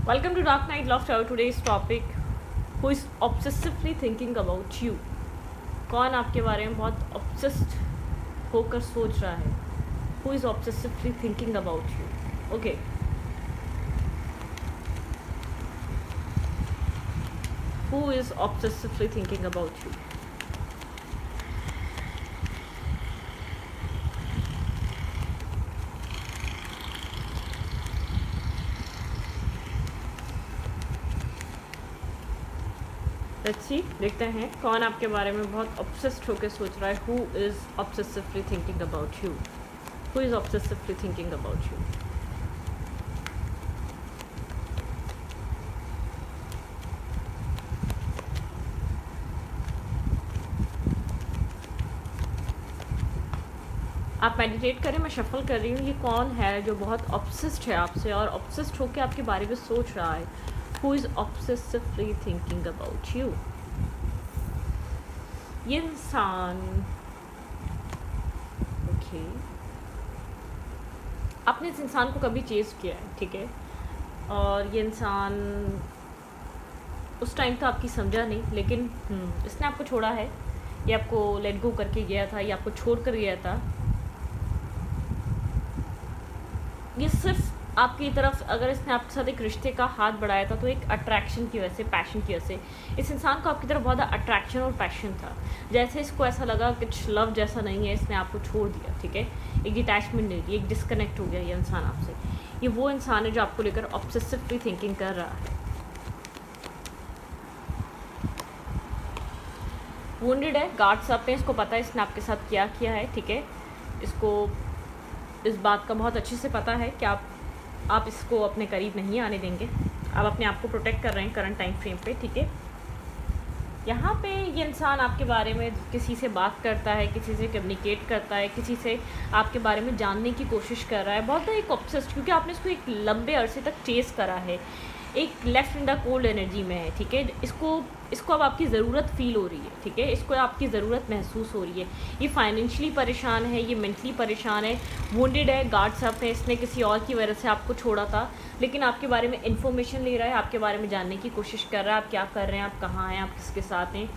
Welcome to Dark Night Love Tower. Today's topic: Who is obsessively thinking about you? कौन आपके बारे में बहुत obsessed होकर सोच रहा है? Who is obsessively thinking about you? Okay. Who is obsessively thinking about you? Let's see, देखते हैं कौन आपके बारे में बहुत ऑब्सेस्ड होकर सोच रहा है. Who is obsessively thinking about you? Who is obsessively thinking about you? आप मेडिटेट करें, मैं शफल कर रही हूँ. ये कौन है जो बहुत ऑब्सेस्ड है आपसे और ऑब्सेस्ड होकर आपके बारे में सोच रहा है? Who is obsessively thinking about you? ये इंसान, ओके, आपने इस इंसान को कभी चेज़ किया है, ठीक है, और ये इंसान उस टाइम तो आपकी समझा नहीं, लेकिन इसने आपको छोड़ा है, ये आपको लेट गो करके गया था, ये आपको छोड़ कर गया था. ये सिर्फ आपकी तरफ, अगर इसने आपके साथ एक रिश्ते का हाथ बढ़ाया था तो एक अट्रैक्शन की वजह से, पैशन की वजह से. इस इंसान को आपकी तरफ बहुत अट्रैक्शन और पैशन था. जैसे इसको ऐसा लगा कुछ लव जैसा नहीं है, इसने आपको छोड़ दिया, ठीक है, एक डिटैचमेंट नहीं थी, एक डिस्कनेक्ट हो गया ये इंसान आपसे. ये वो इंसान है जो आपको लेकर ऑब्सेसिवली थिंकिंग कर रहा है. वुंडेड है, गार्ड्स अप है, इसको पता है इसने आपके साथ क्या किया है, ठीक है. इसको इस बात का बहुत अच्छे से पता है कि आप इसको अपने करीब नहीं आने देंगे. आप अपने आप को प्रोटेक्ट कर रहे हैं करंट टाइम फ्रेम पे, ठीक है. यहाँ पे ये इंसान आपके बारे में किसी से बात करता है, किसी से कम्युनिकेट करता है, किसी से आपके बारे में जानने की कोशिश कर रहा है. बहुत एक ऑब्सेस्ड, क्योंकि आपने इसको एक लंबे अरसे तक चेस करा है, एक left in the cold energy में है, ठीक है. इसको अब आपकी ज़रूरत फील हो रही है, ठीक है, इसको आपकी ज़रूरत महसूस हो रही है. ये फाइनेंशियली परेशान है, ये मेंटली परेशान है, वुंडेड है, गार्ड्स अप है. इसने किसी और की वजह से आपको छोड़ा था, लेकिन आपके बारे में इन्फॉर्मेशन ले रहा है, आपके बारे में जानने की कोशिश कर रहा है. आप क्या कर रहे हैं, आप कहाँ हैं, आप किसके साथ हैं.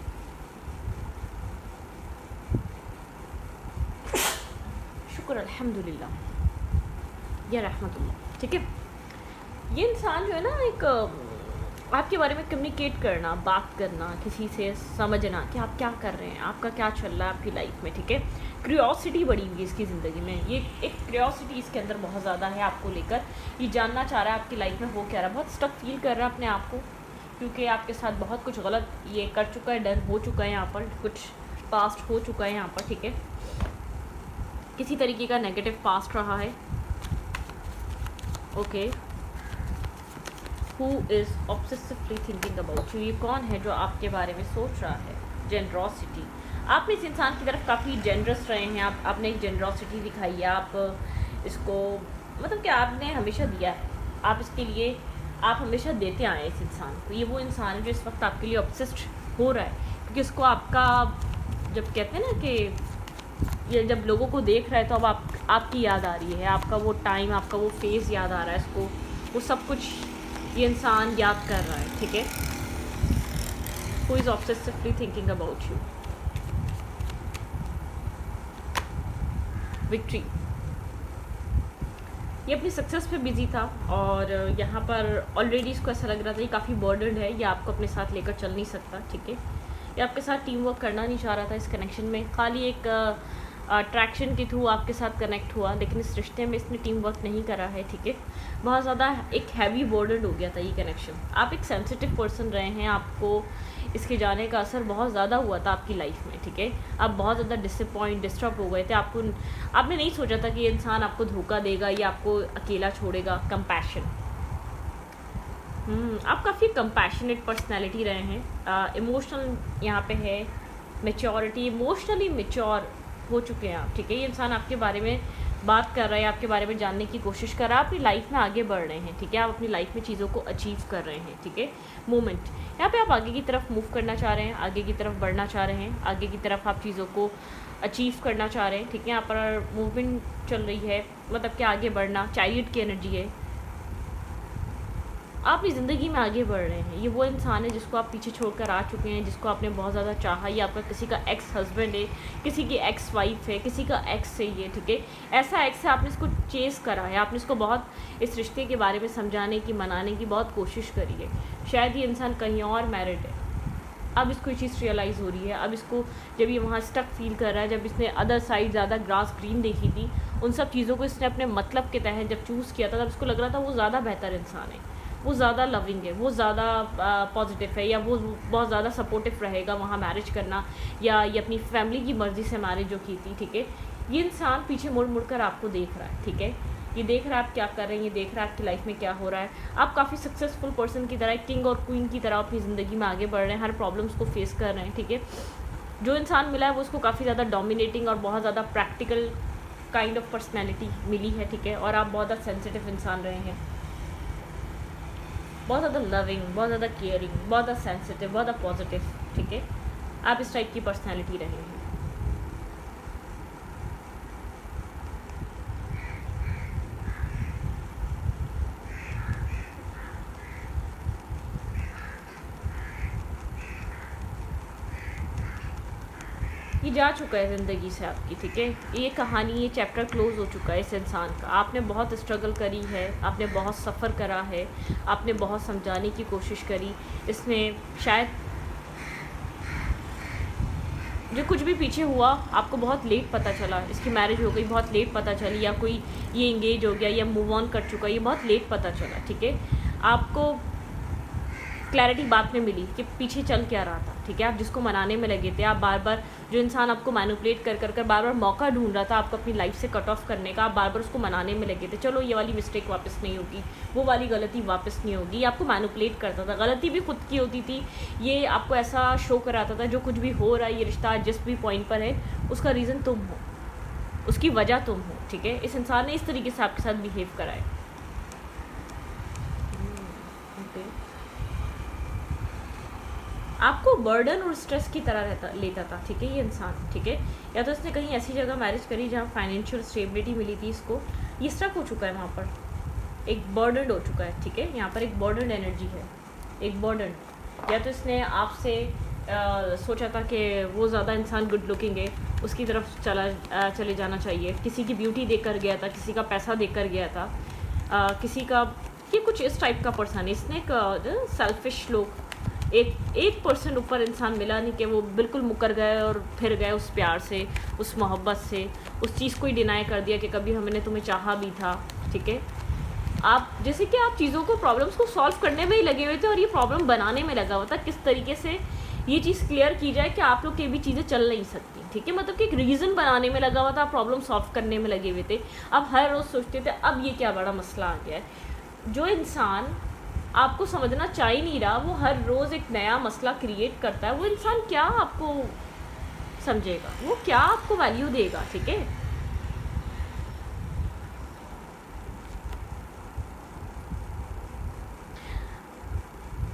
शुक्र अल्हम्दुलिल्लाह या रहमतुल्लाह, ठीक है. ये इंसान जो है ना, एक आपके बारे में कम्युनिकेट करना, बात करना, किसी से समझना कि आप क्या कर रहे हैं, आपका क्या चल रहा है आपकी लाइफ में, ठीक है. क्यूरियोसिटी बढ़ी हुई है इसकी ज़िंदगी में. ये एक क्यूरियोसिटी इसके अंदर बहुत ज़्यादा है आपको लेकर. ये जानना चाह रहा है आपकी लाइफ में हो क्या रहा है. बहुत स्टक फील कर रहा है अपने आप को, क्योंकि आपके साथ बहुत कुछ गलत ये कर चुका है, डन हो चुका है यहाँ पर, कुछ पास्ट हो चुका है यहाँ पर, ठीक है. किसी तरीके का नेगेटिव पास्ट रहा है. Okay. Who is obsessively thinking about you? ये कौन है जो आपके बारे में सोच रहा है? जेनरॉसिटी. आप इस इंसान की तरफ काफ़ी जेनरस रहे हैं. आपने एक जेनरॉसिटी दिखाई है. आप इसको, मतलब कि आपने हमेशा दिया है, आप इसके लिए आप हमेशा देते आए इस इंसान को. ये वो इंसान है जो इस वक्त आपके लिए ऑब्सेस्ड हो रहा है, क्योंकि इसको आपका, जब कहते हैं ना कि ये जब लोगों को देख रहा है तो अब आपकी याद आ रही है, आपका वो टाइम, आपका वो फेज़ याद आ रहा है इसको. वो सब कुछ ये इंसान याद कर रहा है, ठीक है. Who is obsessively thinking about you? Victory. ये अपनी सक्सेस पे बिजी था और यहाँ पर ऑलरेडी इसको ऐसा लग रहा था ये काफ़ी बर्डनड है, ये आपको अपने साथ लेकर चल नहीं सकता, ठीक है. ये आपके साथ टीम वर्क करना नहीं चाह रहा था इस कनेक्शन में. खाली एक अट्रैक्शन के थ्रू आपके साथ कनेक्ट हुआ, लेकिन इस रिश्ते में इसने टीम वर्क नहीं करा है, ठीक है. बहुत ज़्यादा एक हैवी बर्डन हो गया था ये कनेक्शन. आप एक सेंसिटिव पर्सन रहे हैं, आपको इसके जाने का असर बहुत ज़्यादा हुआ था आपकी लाइफ में, ठीक है. आप बहुत ज़्यादा डिस्टर्ब हो गए थे. आपने नहीं सोचा था कि ये इंसान आपको धोखा देगा या आपको अकेला छोड़ेगा. कंपैशन. आप काफ़ी कंपैशनेट पर्सनैलिटी रहे हैं. इमोशनल यहाँ पे है, मेच्योरिटी, इमोशनली मेच्योर हो चुके हैं आप, ठीक है. ये इंसान आपके बारे में बात कर रहा है, आपके बारे में जानने की कोशिश कर रहा है, अपनी लाइफ में आगे बढ़ रहे हैं, ठीक है. आप अपनी लाइफ में चीज़ों को अचीव कर रहे हैं, ठीक है. मोमेंट यहाँ पे आप आगे की तरफ मूव करना चाह रहे हैं, आगे की तरफ बढ़ना चाह रहे हैं, आगे की तरफ आप चीज़ों को अचीव करना चाह रहे हैं, ठीक है. यहाँ पर मूवमेंट चल रही है, मतलब कि आगे बढ़ना. चैरियट की एनर्जी है. आप अपनी ज़िंदगी में आगे बढ़ रहे हैं। ये वो इंसान है जिसको आप पीछे छोड़कर आ चुके हैं, जिसको आपने बहुत ज़्यादा चाहा। ये आपका किसी का एक्स हस्बैंड है, किसी की एक्स वाइफ है, किसी का एक्स है ये, ठीक है। ऐसा एक्स है, आपने इसको चेस करा है, आपने इसको बहुत इस रिश्ते के बारे में समझाने की, मनाने की बहुत कोशिश करी है। शायद ये इंसान कहीं और मैरिड है, अब इसको ये चीज़ रियलाइज़ हो रही है। अब इसको जब ये वहाँ स्टक फील कर रहा है, जब इसने अदर साइड ज़्यादा ग्रास ग्रीन देखी थी, उन सब चीज़ों को इसने अपने मतलब के तहत जब चूज़ किया था, तब इसको लग रहा था वो ज़्यादा बेहतर इंसान है, वो ज़्यादा लविंग है, वो ज़्यादा पॉजिटिव है, या वो बहुत ज़्यादा सपोर्टिव रहेगा वहाँ मैरिज करना, या ये अपनी फैमिली की मर्ज़ी से मैरिज जो की थी, ठीक है। ये इंसान पीछे मुड़ मुड़ कर आपको देख रहा है, ठीक है। ये देख रहा है आप क्या कर रहे हैं, ये देख रहा है आपकी लाइफ में क्या हो रहा है। आप काफ़ी सक्सेसफुल पर्सन की तरह, किंग और क्वीन की तरह अपनी ज़िंदगी में आगे बढ़ रहे हैं, हर प्रॉब्लम्स को फेस कर रहे हैं, ठीक है। जो इंसान मिला है वो उसको काफ़ी ज़्यादा डोमिनेटिंग और बहुत ज़्यादा प्रैक्टिकल काइंड ऑफ पर्सनैलिटी मिली है, ठीक है। और आप बहुत ज़्यादा सेंसिटिव इंसान रहे हैं, बहुत ज़्यादा लविंग, बहुत ज़्यादा केयरिंग, बहुत ज़्यादा सेंसिटिव, बहुत ज़्यादा पॉजिटिव, ठीक है। आप इस टाइप की पर्सनैलिटी रहे हैं। ये जा चुका है ज़िंदगी से आपकी, ठीक है। ये कहानी, ये चैप्टर क्लोज़ हो चुका है इस इंसान का। आपने बहुत स्ट्रगल करी है, आपने बहुत सफ़र करा है, आपने बहुत समझाने की कोशिश करी। इसने शायद जो कुछ भी पीछे हुआ आपको बहुत लेट पता चला, इसकी मैरिज हो गई बहुत लेट पता चली, या कोई ये इंगेज हो गया या मूव ऑन कर चुका, ये बहुत लेट पता चला, ठीक है। आपको क्लैरिटी बाद में मिली कि पीछे चल क्या रहा था, ठीक है। आप जिसको मनाने में लगे थे, आप बार बार, जो इंसान आपको मैनिपुलेट कर कर बार बार मौका ढूंढ रहा था आपको अपनी लाइफ से कट ऑफ करने का, आप बार बार उसको मनाने में लगे थे, चलो ये वाली मिस्टेक वापस नहीं होगी, वो वाली गलती वापस नहीं होगी। आपको मैनिपुलेट करता था, गलती भी खुद की होती थी। ये आपको ऐसा शो कराता था जो कुछ भी हो रहा है, ये रिश्ता जिस भी पॉइंट पर है, उसका रीज़न तुम हो, उसकी वजह तुम हो, ठीक है। इस इंसान ने इस तरीके से आपके साथ बिहेव करा है। आपको बर्डन और स्ट्रेस की तरह लेता था, ठीक है, ये इंसान, ठीक है। या तो इसने कहीं ऐसी जगह मैरिज करी जहाँ फाइनेंशियल स्टेबिलिटी मिली थी इसको, ये स्ट्रक हो चुका है वहाँ पर, एक बर्डन हो चुका है, ठीक है। यहाँ पर एक बर्डन एनर्जी है, एक बर्डन। या तो इसने आपसे सोचा था कि वो ज़्यादा इंसान गुड लुकिंग है, उसकी तरफ चले जाना चाहिए, किसी की ब्यूटी देखकर गया था, किसी का पैसा देखकर गया था, किसी का, ये कुछ इस टाइप का पर्सन है। इसने एक सेल्फिश लोग, एक परसेंट ऊपर इंसान मिला नहीं कि वो बिल्कुल मुकर गए और फिर गए उस प्यार से, उस मोहब्बत से, उस चीज़ को ही डिनाई कर दिया कि कभी हमने तुम्हें चाहा भी था, ठीक है। आप जैसे कि आप चीज़ों को, प्रॉब्लम्स को सॉल्व करने में ही लगे हुए थे और ये प्रॉब्लम बनाने में लगा हुआ था, किस तरीके से ये चीज़ क्लियर की जाए कि आप लोग की भी चीज़ें चल नहीं सकती, ठीक है। मतलब कि एक रीज़न बनाने में लगा हुआ था, प्रॉब्लम सॉल्व करने में लगे हुए थे। अब हर रोज़ सोचते थे अब ये क्या बड़ा मसला आ गया है। जो इंसान आपको समझना चाह ही नहीं रहा, वो हर रोज़ एक नया मसला क्रिएट करता है, वो इंसान क्या आपको समझेगा, वो क्या आपको वैल्यू देगा, ठीक है।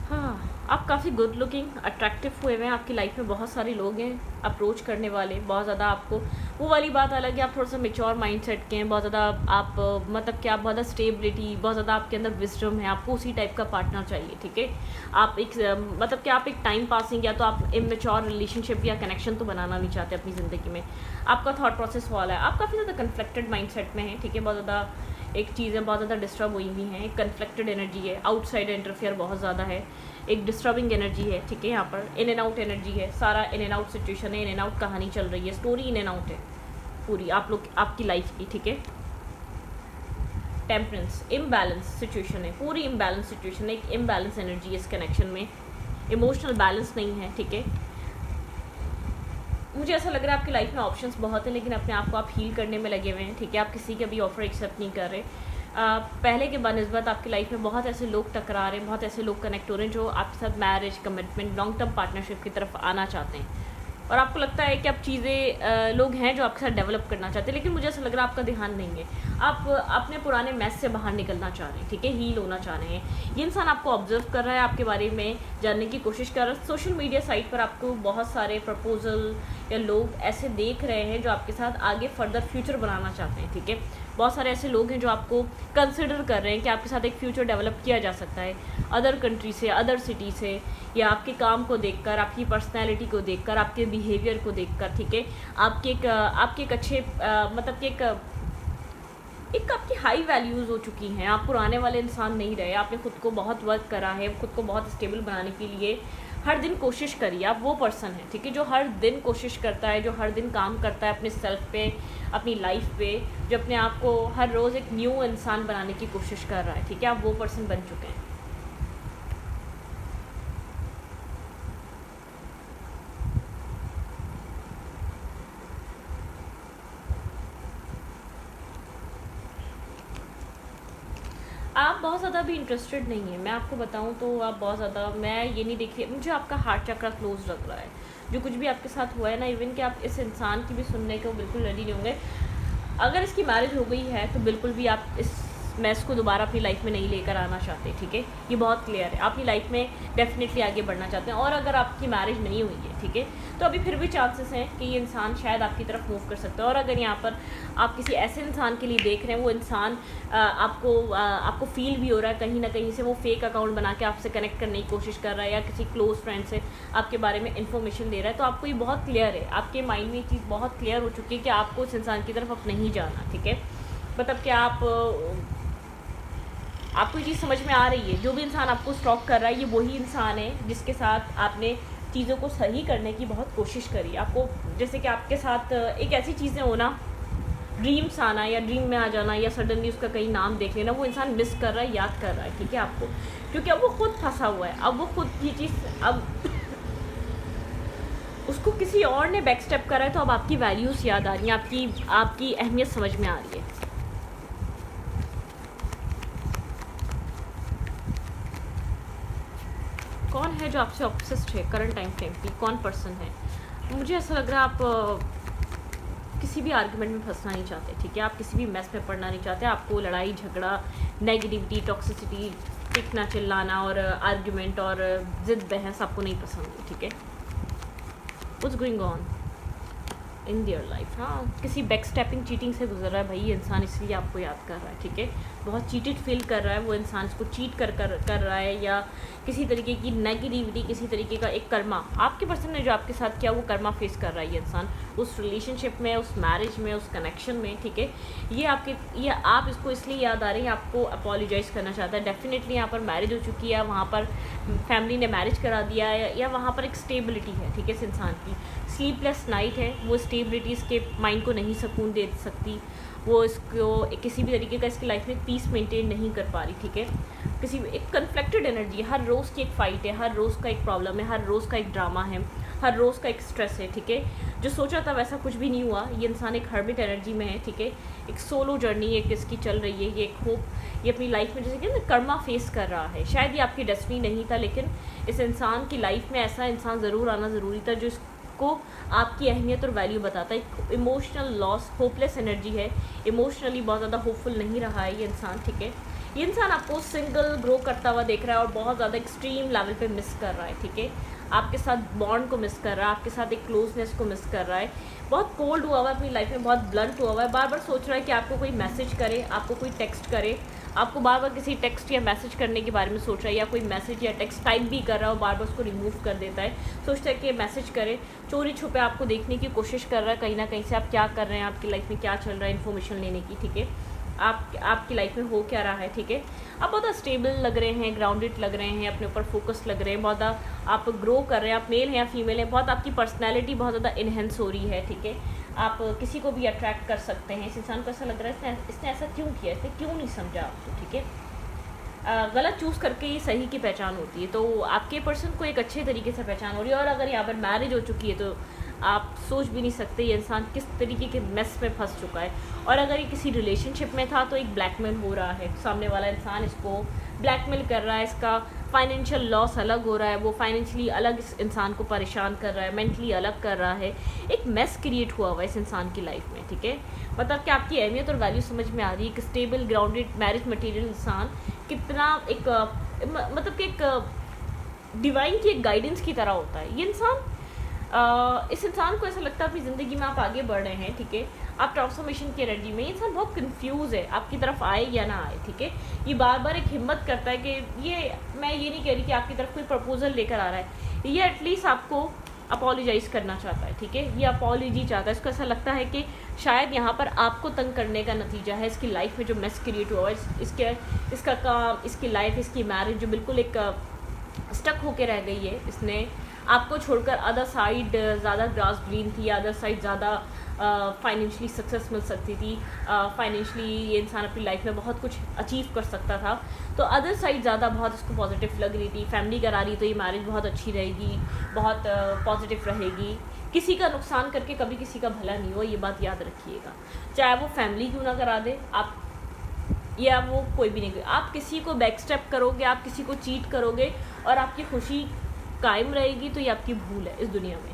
हाँ, आप काफ़ी गुड लुकिंग, अट्रैक्टिव हुए हुए हैं, आपकी लाइफ में बहुत सारे लोग हैं अप्रोच करने वाले, बहुत ज़्यादा आपको, वो वाली बात अलग है, आप थोड़ा सा मेच्योर माइंडसेट के हैं, बहुत ज़्यादा आप मतलब कि आप बहुत ज़्यादा स्टेबिलिटी, बहुत ज़्यादा आपके अंदर विजडम है, आपको उसी टाइप का पार्टनर चाहिए, ठीक है। आप एक मतलब कि आप एक टाइम पासिंग, या तो आप इमेच्योर रिलेशनशिप या कनेक्शन तो बनाना नहीं चाहते अपनी ज़िंदगी में। आपका थॉट प्रोसेस वाला है, आप काफ़ी ज़्यादा कन्फ्लिक्टेड माइंडसेट में हैं, ठीक है। बहुत ज़्यादा एक चीज़ें बहुत ज़्यादा डिस्टर्ब हुई हुई हैं, एक कन्फ्लिक्टेड एनर्जी है, आउटसाइड इंटरफेयर बहुत ज़्यादा है, एक डिस्टर्बिंग एनर्जी है, ठीक है। यहाँ पर इन एंड आउट एनर्जी है, सारा इन एंड आउट सिचुएशन है, इन एंड आउट कहानी चल रही है, स्टोरी इन एंड आउट है पूरी आप लोग आपकी लाइफ की, ठीक है। टेम्परेंस, इम्बैलेंस सिचुएशन है, पूरी इम्बैलेंस सिचुएशन है, एक इम्बैलेंस एनर्जी है इस कनेक्शन में, इमोशनल बैलेंस नहीं है, ठीक है। मुझे ऐसा लग रहा है आपकी लाइफ में ऑप्शंस बहुत हैं, लेकिन अपने आप को आप हील करने में लगे हुए हैं, ठीक है। आप किसी का भी ऑफर एक्सेप्ट नहीं कर रहे। पहले के बनस्बत आपकी लाइफ में बहुत ऐसे लोग टकरा रहे हैं, बहुत ऐसे लोग कनेक्ट हो रहे हैं जो आपके साथ marriage, commitment, long term partnership की तरफ आना चाहते हैं, और आपको लगता है कि अब चीज़ें लोग हैं जो आपके साथ डेवलप करना चाहते हैं, लेकिन मुझे ऐसा लग रहा है आपका ध्यान नहीं है, आप अपने पुराने मैस से बाहर निकलना चाह रहे हैं, ठीक है, हील होना चाह रहे हैं। ये इंसान आपको ऑब्जर्व कर रहा है, आपके बारे में जानने की कोशिश कर रहा है। सोशल मीडिया साइट पर आपको बहुत सारे प्रपोजल या लोग ऐसे देख रहे हैं जो आपके साथ आगे फर्दर फ्यूचर बनाना चाहते हैं, ठीक है। बहुत सारे ऐसे लोग हैं जो आपको कंसिडर कर रहे हैं कि आपके साथ एक फ्यूचर डेवलप किया जा सकता है अदर कंट्री से, अदर सिटी से, या आपके काम को देखकर, आपकी पर्सनैलिटी को देखकर, आपके बिहेवियर को देखकर, ठीक है, आपके एक अच्छे मतलब कि एक आपकी हाई वैल्यूज़ हो चुकी हैं, आप पुराने वाले इंसान नहीं रहे, आपने खुद को बहुत वर्क करा है, खुद को बहुत स्टेबल बनाने के लिए हर दिन कोशिश करिए। आप वो पर्सन है, ठीक है, जो हर दिन कोशिश करता है, जो हर दिन काम करता है अपने सेल्फ पे, अपनी लाइफ पे, जो अपने आप को हर रोज़ एक न्यू इंसान बनाने की कोशिश कर रहा है, ठीक है, आप वो पर्सन बन चुके हैं। आप बहुत ज़्यादा भी इंटरेस्टेड नहीं है, मैं आपको बताऊं तो आप बहुत ज़्यादा, मैं ये नहीं देखी, मुझे आपका हार्ट चक्रा क्लोज लग रहा है। जो कुछ भी आपके साथ हुआ है ना, इवन कि आप इस इंसान की भी सुनने को बिल्कुल रेडी नहीं होंगे। अगर इसकी मैरिज हो गई है तो बिल्कुल भी आप इस मैस को दोबारा अपनी लाइफ में नहीं लेकर आना चाहते, ठीक है, ये बहुत क्लियर है। आप अपनी लाइफ में डेफिनेटली आगे बढ़ना चाहते हैं, और अगर आपकी मैरिज नहीं हुई है, ठीक है, तो अभी फिर भी चांसेस हैं कि ये इंसान शायद आपकी तरफ मूव कर सकता है। और अगर यहाँ पर आप किसी ऐसे इंसान के लिए देख रहे हैं, वो इंसान आपको फील भी हो रहा है कहीं ना कहीं से वो फेक अकाउंट बना के आपसे कनेक्ट करने की कोशिश कर रहा है, या किसी क्लोज फ्रेंड से आपके बारे में इन्फॉर्मेशन दे रहा है, तो आपको ये बहुत क्लियर है, आपके माइंड में ये चीज़ बहुत क्लियर हो चुकी है कि आपको उस इंसान की तरफ अब नहीं जाना, ठीक है। मतलब कि आपको ये चीज़ समझ में आ रही है, जो भी इंसान आपको स्टॉक कर रहा है ये वही इंसान है जिसके साथ आपने चीज़ों को सही करने की बहुत कोशिश करी। आपको जैसे कि आपके साथ एक ऐसी चीज़ें होना, ड्रीम्स आना या ड्रीम में आ जाना, या सडनली उसका कहीं नाम देख लेना, वो इंसान मिस कर रहा है, याद कर रहा है, ठीक है, आपको, क्योंकि अब वो खुद फंसा हुआ है। अब वो खुद ये चीज़, अब उसको किसी और ने बैक स्टेप करा है, तो अब आपकी वैल्यूज़ याद आ रही हैं, आपकी अहमियत समझ में आ रही है। कौन है जो आपसे ऑब्सेस्ड है करंट टाइम फ्रेम की, कौन पर्सन है? मुझे ऐसा लग रहा है आप किसी भी आर्गुमेंट में फंसना नहीं चाहते, ठीक है, आप किसी भी मैस में पड़ना नहीं चाहते। आपको लड़ाई झगड़ा, नेगेटिविटी, टॉक्सिसिटी, टिकना चिल्लाना और आर्गुमेंट और ज़िद बहस आपको नहीं पसंद है, ठीक है। What's going on in their life? हाँ, किसी बैक स्टेपिंग चीटिंग से गुजर रहा है भाई ये इंसान, इसलिए आपको याद कर रहा है, ठीक है, बहुत चीटेड फील कर रहा है वो इंसान, इसको चीट कर रहा है, या किसी तरीके की नेगेटिविटी, किसी तरीके का एक कर्मा आपके पर्सन ने जो आपके साथ किया वो कर्मा फेस कर रहा है ये इंसान, उस रिलेशनशिप में, उस मैरिज में, उस कनेक्शन में, ठीक है। ये आप इसको इसलिए याद आ रही हैं, आपको अपोलोजाइज़ करना चाहता है। डेफिनेटली यहाँ पर मैरिज हो चुकी है, वहाँ पर फैमिली ने मैरिज करा दिया है, या वहाँ पर एक स्टेबिलिटी है, ठीक है, इस इंसान की स्लीपलेस नाइट है, वो स्टेबिलिटी इसके माइंड को नहीं सुकून दे सकती, वो इसको किसी भी तरीके का इसकी लाइफ में पीस मेंटेन नहीं कर पा रही, ठीक है, किसी एक कन्फ्लिक्टेड एनर्जी, हर रोज़ की एक फ़ाइट है, हर रोज़ का एक प्रॉब्लम है, हर रोज़ का एक ड्रामा है, हर रोज़ का एक स्ट्रेस है, ठीक है। जो सोचा था वैसा कुछ भी नहीं हुआ, ये इंसान एक हर्मिट एनर्जी में है, ठीक है, एक सोलो जर्नी एक इसकी चल रही है, ये एक होप, ये अपनी लाइफ में जैसे कि ना कर्मा फेस कर रहा है। शायद ये आपकी डेस्टिनी नहीं था, लेकिन इस इंसान की लाइफ में ऐसा इंसान ज़रूर आना ज़रूरी था जो को आपकी अहमियत और वैल्यू बताता है। एक इमोशनल लॉस, होपलेस एनर्जी है, इमोशनली बहुत ज़्यादा होपफुल नहीं रहा है ये इंसान, ठीक है। ये इंसान आपको सिंगल ग्रो करता हुआ देख रहा है और बहुत ज़्यादा एक्सट्रीम लेवल पे मिस कर रहा है, ठीक है, आपके साथ बॉन्ड को मिस कर रहा है, आपके साथ एक क्लोजनेस को मिस कर रहा है, बहुत कोल्ड हुआ हुआ है अपनी लाइफ में, बहुत ब्लंट हुआ हुआ है, बार बार सोच रहा है कि आपको कोई मैसेज करे, आपको कोई टेक्स्ट करे, आपको बार बार किसी टेक्स्ट या मैसेज करने के बारे में सोच रहा है, या कोई मैसेज या टेक्स्ट टाइप भी कर रहा है और बार बार उसको रिमूव कर देता है, सोचता है कि मैसेज करे, चोरी छुपे आपको देखने की कोशिश कर रहा है कहीं ना कहीं से, आप क्या कर रहे हैं, आपकी लाइफ में क्या चल रहा है, इन्फॉर्मेशन लेने की, ठीक है, आपकी लाइफ में हो क्या रहा है, ठीक है। आप बहुत स्टेबल लग रहे हैं, ग्राउंडेड लग रहे हैं, अपने ऊपर फोकस लग रहे हैं, बहुत आप ग्रो कर रहे हैं, आप मेल हैं या फीमेल हैं, बहुत आपकी पर्सनैलिटी बहुत ज़्यादा इन्हेंस हो रही है, ठीक है, आप किसी को भी अट्रैक्ट कर सकते हैं। इस इंसान को ऐसा लग रहा है इसने ऐसा क्यों किया, इसने क्यों नहीं समझा आपको, ठीक है। गलत चूज़ करके ही सही की पहचान होती है, तो आपके पर्सन को एक अच्छे तरीके से पहचान हो रही है, और अगर यहाँ पर मैरिज हो चुकी है तो आप सोच भी नहीं सकते ये इंसान किस तरीके के मेस में फंस चुका है। और अगर ये किसी रिलेशनशिप में था तो एक ब्लैकमेल हो रहा है, सामने वाला इंसान इसको ब्लैकमेल कर रहा है, इसका फाइनेंशियल लॉस अलग हो रहा है, वो फाइनेंशियली अलग इस इंसान को परेशान कर रहा है, मेंटली अलग कर रहा है, एक मेस क्रिएट हुआ हुआ है इस इंसान की लाइफ में, ठीक है। मतलब कि आपकी अहमियत और वैल्यू समझ में आ रही है। एक स्टेबल ग्राउंडेड मैरिज मटेरियल इंसान कितना एक मतलब कि एक डिवाइन की एक गाइडेंस की तरह होता है ये इंसान। इस इंसान को ऐसा लगता है अपनी ज़िंदगी में आप आगे बढ़ रहे हैं, ठीक है, आप ट्रांसफॉर्मेशन की एनर्जी में, इंसान बहुत कंफ्यूज है आपकी तरफ आए या ना आए, ठीक है। ये बार बार एक हिम्मत करता है कि मैं ये नहीं कह रही कि आपकी तरफ कोई प्रपोजल लेकर आ रहा है, ये एटलीस्ट आपको अपोलोजाइज़ करना चाहता है, ठीक है। ये अपोलॉजी चाहता है, इसको ऐसा लगता है कि शायद यहाँ पर आपको तंग करने का नतीजा है इसकी लाइफ में जो मेस क्रिएट हुआ है, इसका काम, इसकी लाइफ, इसकी मैरिज जो बिल्कुल एक स्टक होके रह गई है। इसने आपको छोड़कर अदर साइड ज़्यादा ग्रास ग्रीन थी, अदर साइड ज़्यादा फाइनेंशियली सक्सेस मिल सकती थी, फाइनेंशियली ये इंसान अपनी लाइफ में बहुत कुछ अचीव कर सकता था, तो अदर साइड ज़्यादा बहुत इसको पॉजिटिव लग रही थी। फैमिली करा रही तो ये मैरिज बहुत अच्छी रहेगी, बहुत पॉजिटिव रहेगी, किसी का नुकसान करके कभी किसी का भला नहीं हो, ये बात याद रखिएगा। चाहे वो फैमिली क्यों ना करा दे आप, या वो कोई भी नहीं करे, आप किसी को बैक स्टेप करोगे, आप किसी को चीट करोगे और आपकी खुशी कायम रहेगी, तो ये आपकी भूल है इस दुनिया में।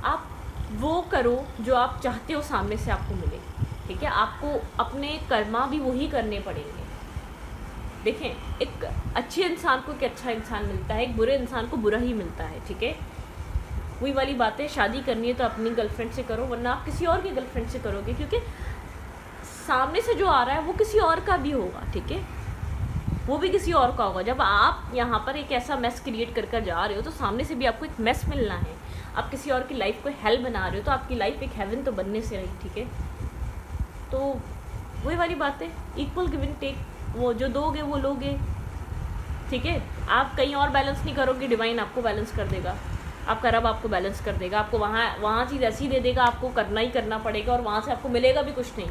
आप वो करो जो आप चाहते हो सामने से आपको मिले, ठीक है। आपको अपने कर्मा भी वही करने पड़ेंगे। देखें, एक अच्छे इंसान को एक अच्छा इंसान मिलता है, एक बुरे इंसान को बुरा ही मिलता है, ठीक है। वही वाली बात है, शादी करनी है तो अपनी गर्लफ्रेंड से करो, वरना आप किसी और की गर्लफ्रेंड से करोगे, क्योंकि सामने से जो आ रहा है वो किसी और का भी होगा, ठीक है। वो भी किसी और का होगा। जब आप यहाँ पर एक ऐसा मेस क्रिएट कर कर जा रहे हो तो सामने से भी आपको एक मेस मिलना है। आप किसी और की लाइफ को हेल बना रहे हो तो आपकी लाइफ एक हेवन तो बनने से रही, ठीक है। तो वही वाली बात है, इक्वल गिव एंड टेक, वो जो दोगे वो लोगे, ठीक है। आप कहीं और बैलेंस नहीं करोगे, डिवाइन आपको बैलेंस कर देगा, आपका रब आपको बैलेंस कर देगा। आपको वहाँ चीज़ ऐसी दे देगा, आपको करना ही करना पड़ेगा, और वहाँ से आपको मिलेगा भी कुछ नहीं।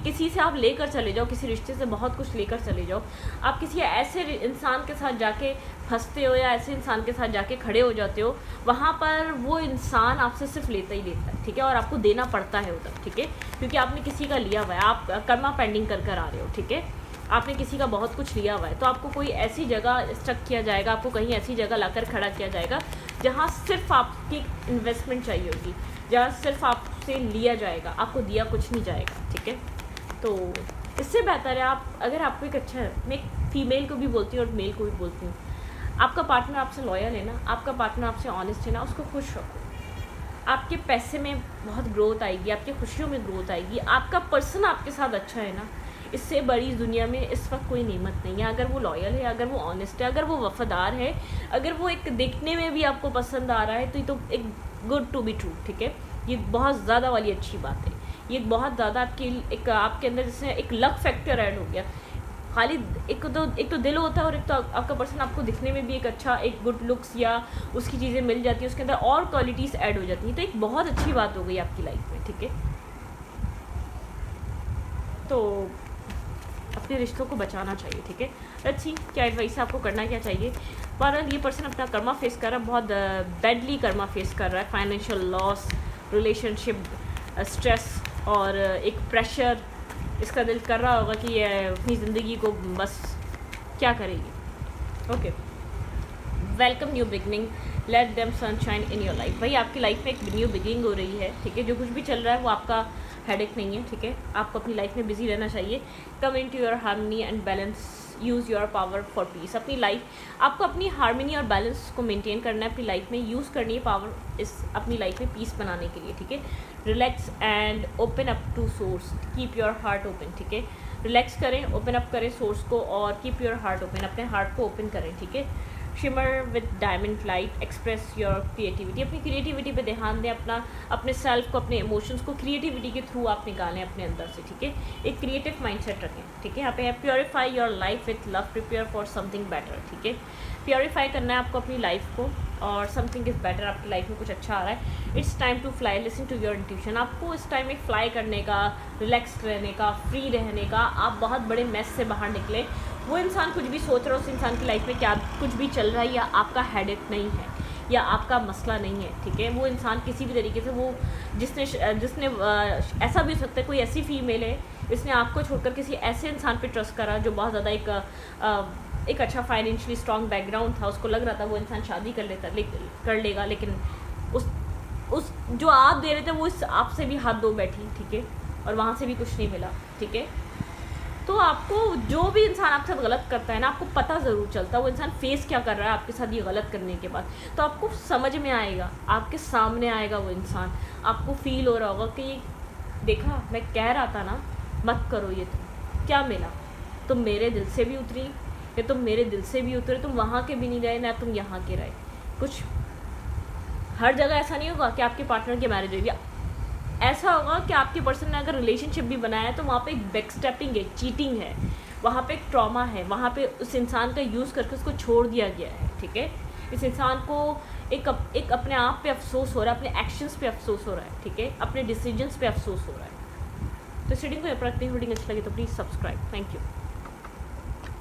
किसी से आप लेकर चले जाओ, किसी रिश्ते से बहुत कुछ लेकर चले जाओ, आप किसी ऐसे इंसान के साथ जाके फंसते हो या ऐसे इंसान के साथ जाके खड़े हो जाते हो, वहाँ पर वो इंसान आपसे सिर्फ लेता ही लेता है, ठीक है, और आपको देना पड़ता है उधर, ठीक है, क्योंकि आपने किसी का लिया हुआ है, आप कर्मा पेंडिंग कर कर आ रहे हो, ठीक है। आपने किसी का बहुत कुछ लिया हुआ है, तो आपको कोई ऐसी जगह स्टक किया जाएगा, आपको कहीं ऐसी जगह लाकर खड़ा किया जाएगा जहाँ सिर्फ आपकी इन्वेस्टमेंट चाहिए होगी, जहाँ सिर्फ आपसे लिया जाएगा, आपको दिया कुछ नहीं जाएगा, ठीक है। तो इससे बेहतर है आप, अगर आपको एक अच्छा, मैं एक फीमेल को भी बोलती हूँ और मेल को भी बोलती हूँ, आपका पार्टनर आपसे लॉयल है ना, आपका पार्टनर आपसे ऑनेस्ट है ना, उसको खुश रखो। आपके पैसे में बहुत ग्रोथ आएगी, आपकी खुशियों में ग्रोथ आएगी, आपका पर्सन आपके साथ अच्छा है ना, इससे बड़ी दुनिया में इस वक्त कोई नेमत नहीं है। अगर वो लॉयल है, अगर वो ऑनेस्ट है, अगर वो वफादार है, अगर वो एक देखने में भी आपको पसंद आ रहा है, तो ये तो एक गुड टू बी ट्रू, ठीक है। ये बहुत ज़्यादा वाली अच्छी बात है, ये बहुत ज़्यादा आपके अंदर जैसे एक लक फैक्टर ऐड हो गया। खाली एक तो दिल होता है, और एक तो आपका पर्सन आपको दिखने में भी एक अच्छा, एक गुड लुक्स या उसकी चीज़ें मिल जाती है, उसके अंदर और क्वालिटीज़ ऐड हो जाती हैं, तो एक बहुत अच्छी बात हो गई आपकी लाइफ में, ठीक है। तो अपने रिश्तों को बचाना चाहिए, ठीक है। लेट्स सी क्या एडवाइस है, आपको करना क्या चाहिए। पर ये पर्सन अपना कर्मा फेस कर रहा है, बहुत बैडली कर्मा फेस कर रहा है, फाइनेंशियल लॉस, रिलेशनशिप स्ट्रेस और एक प्रेशर। इसका दिल कर रहा होगा कि ये अपनी ज़िंदगी को बस क्या करेगी। Okay, welcome new beginning, let them sunshine in your life. भाई आपकी लाइफ में एक न्यू बिगिनिंग हो रही है, ठीक है। जो कुछ भी चल रहा है वो आपका हेडेक नहीं है, ठीक है। आपको अपनी लाइफ में बिजी रहना चाहिए। Come in to your harmony and balance, use your power for peace. अपनी लाइफ, आपको अपनी हार्मनी और बैलेंस को मेंटेन करना है, अपनी लाइफ में यूज़ करनी है पावर इस अपनी लाइफ में पीस बनाने के लिए, ठीक है। Relax and open up to source, keep your heart open, ठीक है। रिलैक्स करें, ओपन अप करें सोर्स को, और कीप योर हार्ट ओपन, अपने हार्ट को ओपन करें, ठीक है। Shimmer with diamond light, express your creativity. अपनी क्रिएटिविटी पे ध्यान दें, अपने सेल्फ को, अपने इमोशंस को क्रिएटिविटी के थ्रू आप निकालें अपने अंदर से, ठीक है। एक क्रिएटिव माइंडसेट रखें, ठीक है। यहाँ पे है purify your life with love, prepare for something better, ठीक है। प्योरीफाई करना है आपको अपनी लाइफ को, और समथिंग इज़ बेटर, आपकी लाइफ में कुछ अच्छा आ रहा है। It's time to fly, listen to your intuition. आपको इस टाइम में फ्लाई करने का, रिलैक्स रहने का, फ्री रहने का, आप बहुत बड़े मैस से बाहर निकले। वो इंसान कुछ भी सोच रहा है, उस इंसान की लाइफ में क्या कुछ भी चल रहा है, या आपका हेडेक नहीं है, या आपका मसला नहीं है, ठीक है। वो इंसान किसी भी तरीके से, वो जिसने ऐसा भी हो सकता है, कोई ऐसी फीमेल है इसने आपको छोड़कर किसी ऐसे इंसान पे ट्रस्ट करा जो बहुत ज़्यादा एक अच्छा फाइनेंशियली स्ट्रॉन्ग बैकग्राउंड था। उसको लग रहा था वो इंसान शादी कर लेगा, लेकिन उस जो आप दे रहे थे वो आपसे भी हाथ धो बैठी, ठीक है, और वहाँ से भी कुछ नहीं मिला, ठीक है। तो आपको जो भी इंसान आपके साथ गलत करता है ना, आपको पता ज़रूर चलता है वो इंसान फेस क्या कर रहा है आपके साथ ये गलत करने के बाद। तो आपको समझ में आएगा, आपके सामने आएगा वो इंसान, आपको फील हो रहा होगा कि देखा, मैं कह रहा था ना मत करो ये। तुम क्या मिला, तुम मेरे दिल से भी उतरी या तुम मेरे दिल से भी उतरे, तुम वहाँ के भी नहीं रहे ना तुम यहाँ के रहे। कुछ हर जगह ऐसा नहीं होगा कि आपके पार्टनर की मैरिज होगी, ऐसा होगा कि आपके पर्सन ने अगर रिलेशनशिप भी बनाया है तो वहाँ पे एक बैकस्टेपिंग है, चीटिंग है, वहाँ पे एक ट्रॉमा है, वहाँ पे उस इंसान का यूज़ करके उसको छोड़ दिया गया है, ठीक है। इस इंसान को एक अपने आप पे अफसोस हो रहा है, अपने एक्शंस पे अफसोस हो रहा है, ठीक है, अपने डिसीजंस पे अफसोस हो रहा है। तो इस रीडिंग को यहाँ पर रखते हैं। रीडिंग अच्छी लगी तो प्लीज़ सब्सक्राइब। Thank you.